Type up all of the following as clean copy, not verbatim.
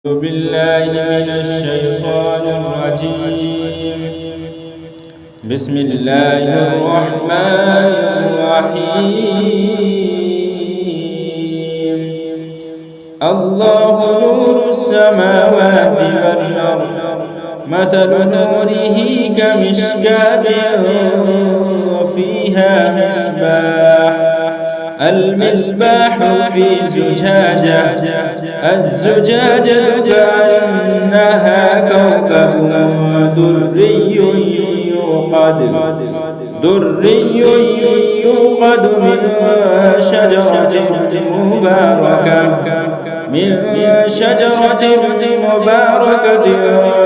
بالله من الشيطان الرجيم. بسم الله الرحمن الرحيم. الله نور السماوات والأرض، مثل نوره كمشكاة فيها مصباح، المصباح في زجاجة، الزجاجة كأنها كوكب دري يوقد من شجرة مباركة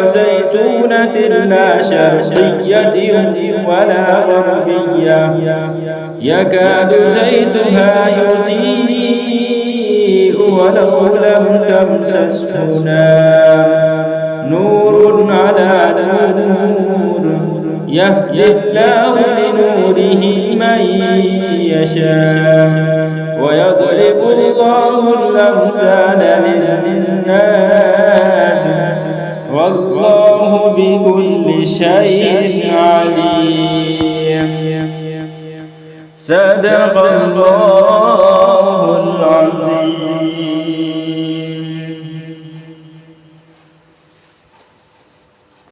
زيتونة لا شرقية ولا غربية، يكاد زيتها يضيء ولو لم تمسسه نار، نور على نور، يهدي الله لنوره من يشاء، ويضرب الله الأمثال للناس، والله بكل شيء عليم. صدق الله